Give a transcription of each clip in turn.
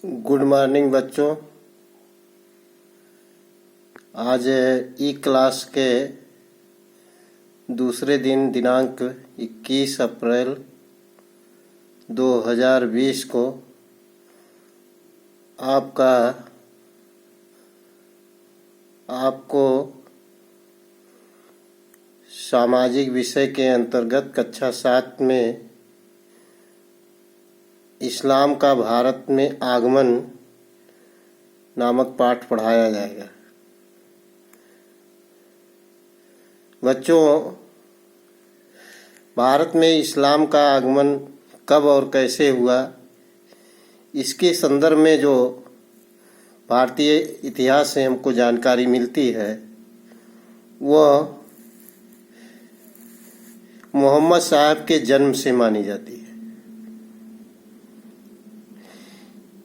Good morning बच्चों। आज ई class के दूसरे दिन दिनांक 21 अप्रैल 2020 को आपको सामाजिक विषय के अंतर्गत कक्षा 7 में इस्लाम का भारत में आगमन नामक पाठ पढ़ाया जाएगा। बच्चों, भारत में इस्लाम का आगमन कब और कैसे हुआ, इसके संदर्भ में जो भारतीय इतिहास से हमको जानकारी मिलती है वह मोहम्मद साहब के जन्म से मानी जाती है।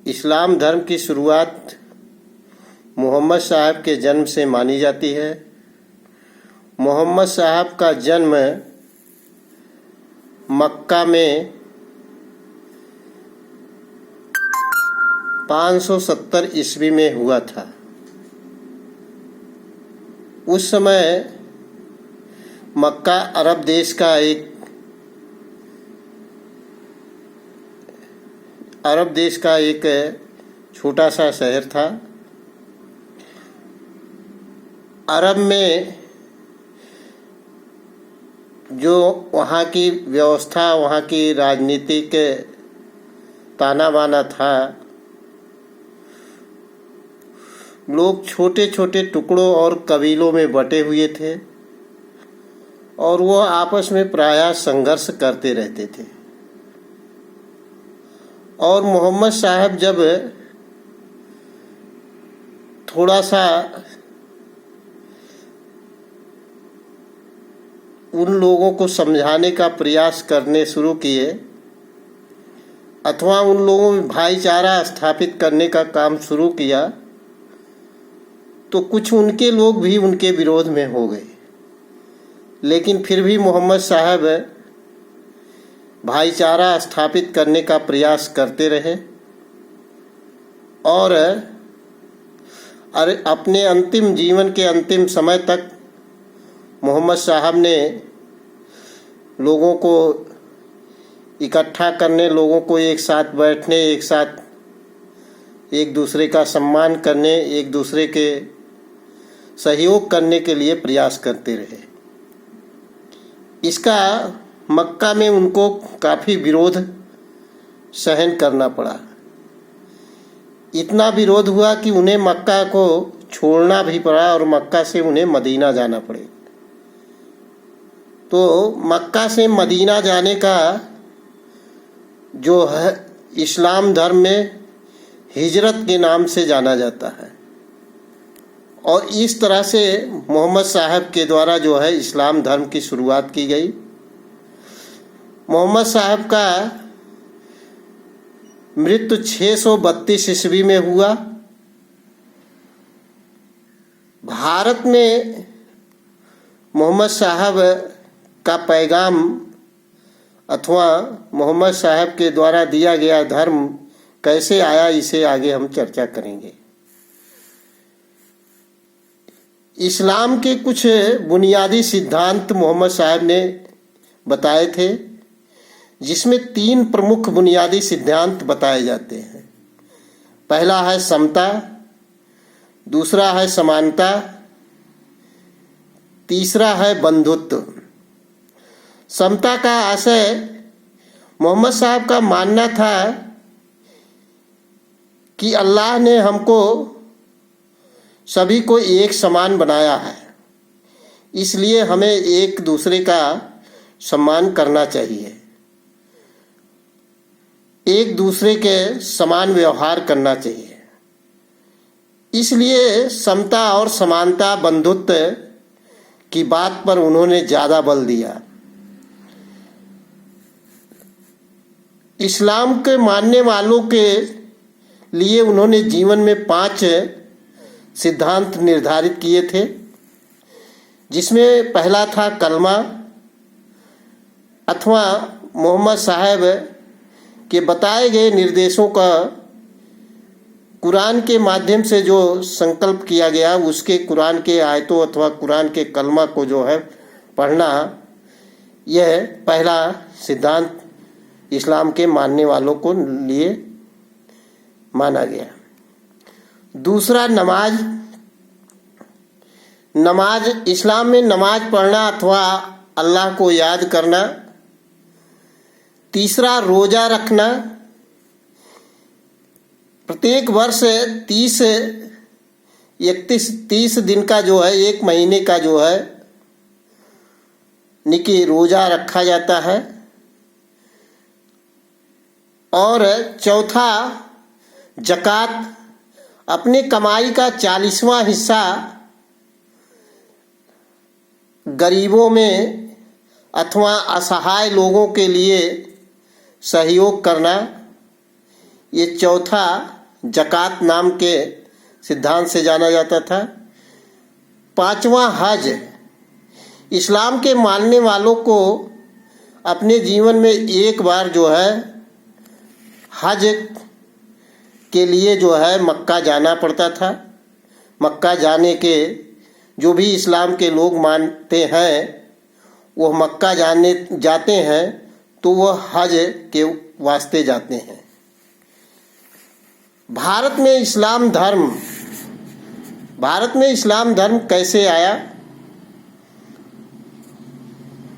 इस्लाम धर्म की शुरुआत मोहम्मद साहब के जन्म से मानी जाती है। मोहम्मद साहब का जन्म मक्का में 570 ईस्वी में हुआ था। उस समय मक्का अरब देश का एक छोटा सा शहर था। अरब में जो वहाँ की व्यवस्था, वहाँ की राजनीतिक ताना बाना था, लोग छोटे छोटे टुकड़ों और कबीलों में बटे हुए थे और वो आपस में प्रायः संघर्ष करते रहते थे। और मोहम्मद साहब जब थोड़ा सा उन लोगों को समझाने का प्रयास करने शुरू किए अथवा उन लोगों में भाईचारा स्थापित करने का काम शुरू किया तो कुछ उनके लोग भी उनके विरोध में हो गए। लेकिन फिर भी मोहम्मद साहब भाईचारा स्थापित करने का प्रयास करते रहे और अपने अंतिम जीवन के अंतिम समय तक मोहम्मद साहब ने लोगों को इकट्ठा करने, लोगों को एक साथ बैठने, एक साथ एक दूसरे का सम्मान करने, एक दूसरे के सहयोग करने के लिए प्रयास करते रहे। इसका मक्का में उनको काफ़ी विरोध सहन करना पड़ा। इतना विरोध हुआ कि उन्हें मक्का को छोड़ना भी पड़ा और मक्का से उन्हें मदीना जाना पड़े। तो मक्का से मदीना जाने का जो है इस्लाम धर्म में हिजरत के नाम से जाना जाता है। और इस तरह से मोहम्मद साहब के द्वारा जो है इस्लाम धर्म की शुरुआत की गई। मोहम्मद साहब का मृत्यु 632 ईस्वी में हुआ। भारत में मोहम्मद साहब का पैगाम अथवा मोहम्मद साहब के द्वारा दिया गया धर्म कैसे आया, इसे आगे हम चर्चा करेंगे। इस्लाम के कुछ बुनियादी सिद्धांत मोहम्मद साहब ने बताए थे, जिसमें 3 प्रमुख बुनियादी सिद्धांत बताए जाते हैं। पहला है समता, दूसरा है समानता, तीसरा है बंधुत्व। समता का आशय मोहम्मद साहब का मानना था कि अल्लाह ने हमको सभी को एक समान बनाया है, इसलिए हमें एक दूसरे का सम्मान करना चाहिए, एक दूसरे के समान व्यवहार करना चाहिए। इसलिए समता और समानता, बंधुत्व की बात पर उन्होंने ज़्यादा बल दिया। इस्लाम के मानने वालों के लिए उन्होंने जीवन में 5 सिद्धांत निर्धारित किए थे, जिसमें पहला था कलमा अथवा मोहम्मद साहब के बताए गए निर्देशों का कुरान के माध्यम से जो संकल्प किया गया, उसके कुरान के आयतों अथवा कुरान के कलमा को जो है पढ़ना, यह पहला सिद्धांत इस्लाम के मानने वालों को लिए माना गया। दूसरा, नमाज इस्लाम में नमाज पढ़ना अथवा अल्लाह को याद करना। तीसरा, रोजा रखना। प्रत्येक वर्ष 30 दिन का जो है, एक महीने का जो है निकी रोजा रखा जाता है। और चौथा, ज़कात, अपने कमाई का 40वां हिस्सा गरीबों में अथवा असहाय लोगों के लिए सहयोग करना, ये चौथा ज़कात नाम के सिद्धांत से जाना जाता था। पांचवा, हज, इस्लाम के मानने वालों को अपने जीवन में एक बार जो है हज के लिए जो है मक्का जाना पड़ता था। मक्का जाने के जो भी इस्लाम के लोग मानते हैं वो मक्का जाते हैं तो वह हज के वास्ते जाते हैं। भारत में इस्लाम धर्म कैसे आया?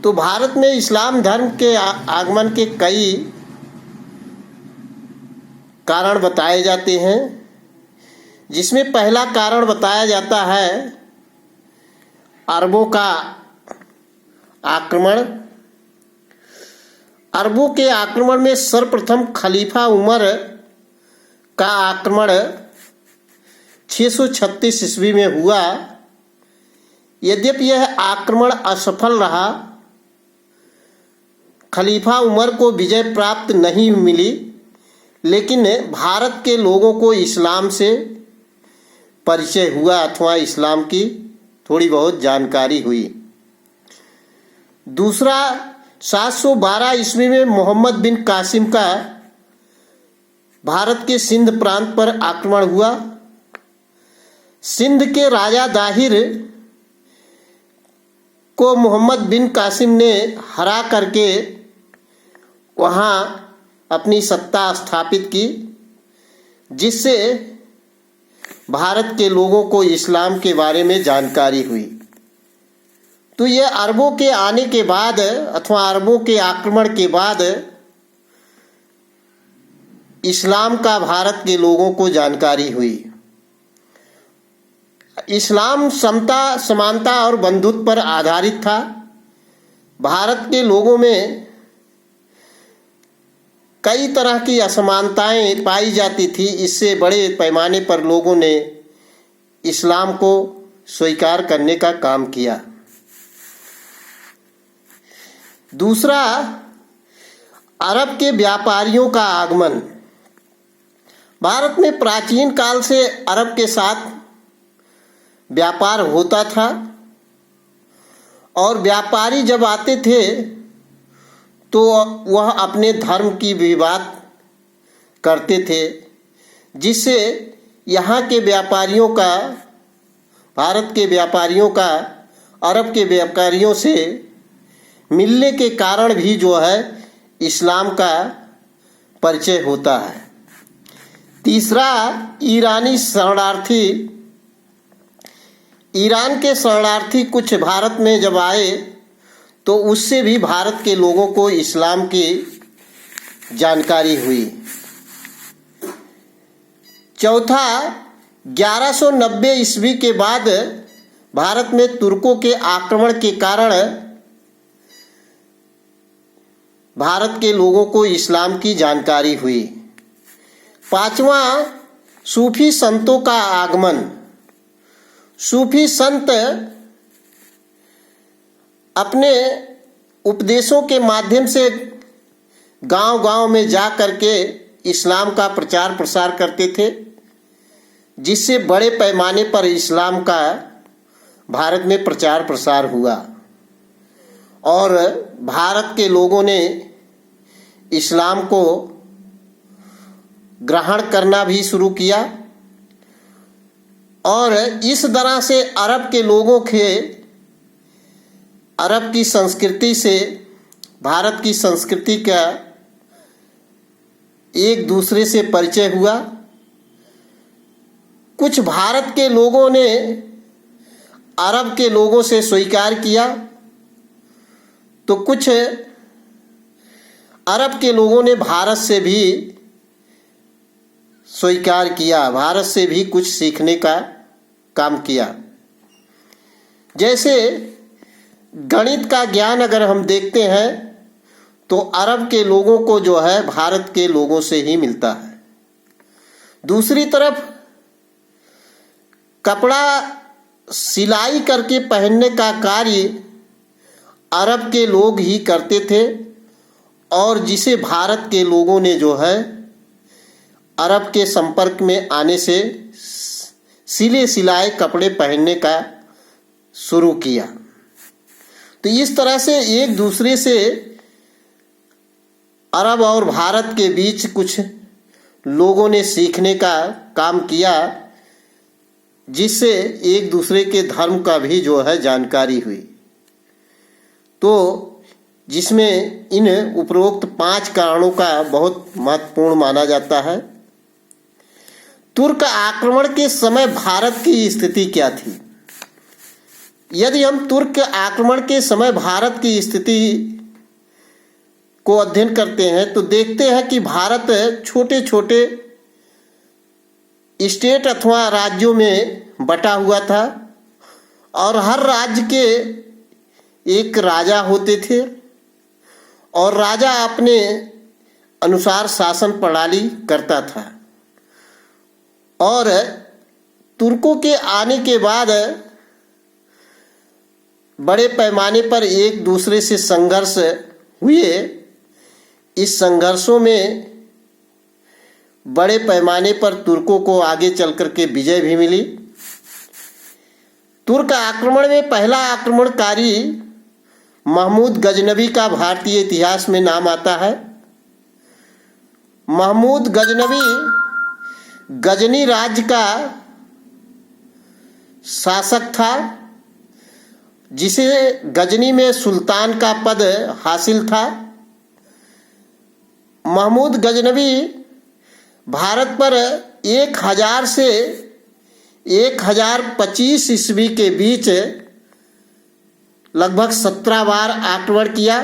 तो भारत में इस्लाम धर्म के आगमन के कई कारण बताए जाते हैं, जिसमें पहला कारण बताया जाता है अरबों का आक्रमण। अरबों के आक्रमण में सर्वप्रथम खलीफा उमर का आक्रमण 636 ईस्वी में हुआ। यद्यपि यह आक्रमण असफल रहा, खलीफा उमर को विजय प्राप्त नहीं मिली, लेकिन भारत के लोगों को इस्लाम से परिचय हुआ अथवा इस्लाम की थोड़ी बहुत जानकारी हुई। दूसरा, 712 ईस्वी में मोहम्मद बिन कासिम का भारत के सिंध प्रांत पर आक्रमण हुआ। सिंध के राजा दाहिर को मोहम्मद बिन कासिम ने हरा करके वहाँ अपनी सत्ता स्थापित की, जिससे भारत के लोगों को इस्लाम के बारे में जानकारी हुई। तो यह अरबों के आने के बाद अथवा अरबों के आक्रमण के बाद इस्लाम का भारत के लोगों को जानकारी हुई। इस्लाम समता, समानता और बंधुत्व पर आधारित था। भारत के लोगों में कई तरह की असमानताएं पाई जाती थी, इससे बड़े पैमाने पर लोगों ने इस्लाम को स्वीकार करने का काम किया। दूसरा, अरब के व्यापारियों का आगमन। भारत में प्राचीन काल से अरब के साथ व्यापार होता था और व्यापारी जब आते थे तो वह अपने धर्म की भी बात करते थे, जिससे यहाँ के व्यापारियों का, भारत के व्यापारियों का अरब के व्यापारियों से मिलने के कारण भी जो है इस्लाम का परिचय होता है। तीसरा, ईरानी शरणार्थी। ईरान के शरणार्थी कुछ भारत में जब आए तो उससे भी भारत के लोगों को इस्लाम की जानकारी हुई। चौथा, 1190 ईस्वी के बाद भारत में तुर्कों के आक्रमण के कारण भारत के लोगों को इस्लाम की जानकारी हुई। पांचवा, सूफी संतों का आगमन। सूफी संत अपने उपदेशों के माध्यम से गांव-गांव में जा करके इस्लाम का प्रचार प्रसार करते थे, जिससे बड़े पैमाने पर इस्लाम का भारत में प्रचार प्रसार हुआ और भारत के लोगों ने इस्लाम को ग्रहण करना भी शुरू किया और इस तरह से अरब के लोगों के अरब की संस्कृति से भारत की संस्कृति का एक दूसरे से परिचय हुआ। कुछ भारत के लोगों ने अरब के लोगों से स्वीकार किया, तो कुछ अरब के लोगों ने भारत से भी स्वीकार किया, भारत से भी कुछ सीखने का काम किया। जैसे गणित का ज्ञान अगर हम देखते हैं तो अरब के लोगों को जो है भारत के लोगों से ही मिलता है। दूसरी तरफ कपड़ा सिलाई करके पहनने का कार्य अरब के लोग ही करते थे, और जिसे भारत के लोगों ने जो है अरब के संपर्क में आने से सिले सिलाए कपड़े पहनने का शुरू किया। तो इस तरह से एक दूसरे से अरब और भारत के बीच कुछ लोगों ने सीखने का काम किया, जिससे एक दूसरे के धर्म का भी जो है जानकारी हुई। तो जिसमें इन उपरोक्त 5 कारणों का बहुत महत्वपूर्ण माना जाता है। तुर्क आक्रमण के समय भारत की स्थिति क्या थी? यदि हम तुर्क आक्रमण के समय भारत की स्थिति को अध्ययन करते हैं तो देखते हैं कि भारत छोटे छोटे स्टेट अथवा राज्यों में बटा हुआ था, और हर राज्य के एक राजा होते थे, और राजा अपने अनुसार शासन प्रणाली करता था। और तुर्कों के आने के बाद बड़े पैमाने पर एक दूसरे से संघर्ष हुए। इस संघर्षों में बड़े पैमाने पर तुर्कों को आगे चल कर के विजय भी मिली। तुर्क आक्रमण में पहला आक्रमणकारी महमूद गजनवी का भारतीय इतिहास में नाम आता है। महमूद गजनवी गजनी राज्य का शासक था, जिसे गजनी में सुल्तान का पद हासिल था। महमूद गजनवी भारत पर 1000 से 1025 ईस्वी के बीच लगभग 17 बार आक्रमण किया,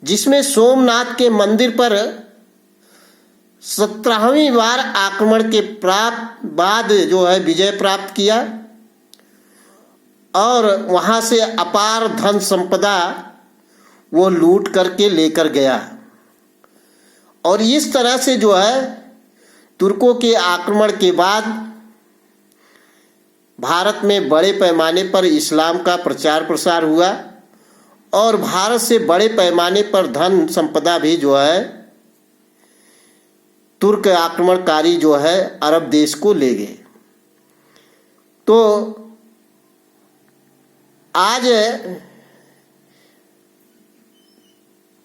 जिसमें सोमनाथ के मंदिर पर 17वीं बार आक्रमण के बाद जो है विजय प्राप्त किया, और वहाँ से अपार धन संपदा वो लूट करके लेकर गया। और इस तरह से जो है तुर्कों के आक्रमण के बाद भारत में बड़े पैमाने पर इस्लाम का प्रचार प्रसार हुआ, और भारत से बड़े पैमाने पर धन संपदा भी जो है तुर्क आक्रमणकारी जो है अरब देश को ले गए। तो आज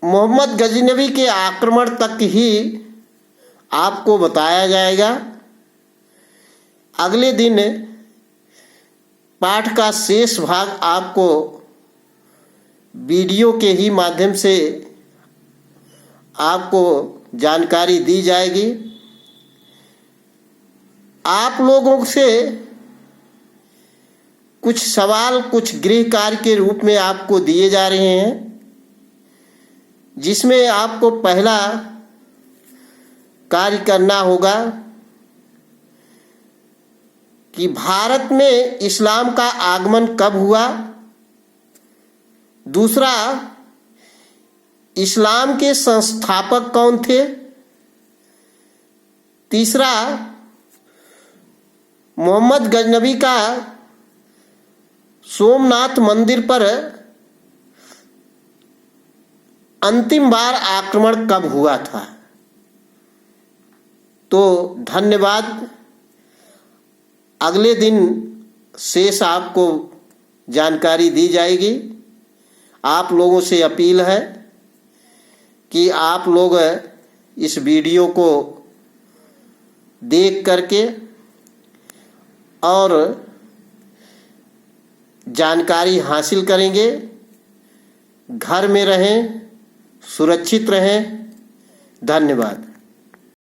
मोहम्मद गजनवी के आक्रमण तक ही आपको बताया जाएगा। अगले दिन पाठ का शेष भाग आपको वीडियो के ही माध्यम से आपको जानकारी दी जाएगी। आप लोगों से कुछ सवाल कुछ गृह कार्य के रूप में आपको दिए जा रहे हैं, जिसमें आपको पहला कार्य करना होगा कि भारत में इस्लाम का आगमन कब हुआ। दूसरा, इस्लाम के संस्थापक कौन थे। तीसरा, मोहम्मद गजनवी का सोमनाथ मंदिर पर अंतिम बार आक्रमण कब हुआ था। तो धन्यवाद। अगले दिन शेष आपको जानकारी दी जाएगी। आप लोगों से अपील है कि आप लोग इस वीडियो को देख करके और जानकारी हासिल करेंगे। घर में रहें, सुरक्षित रहें। धन्यवाद।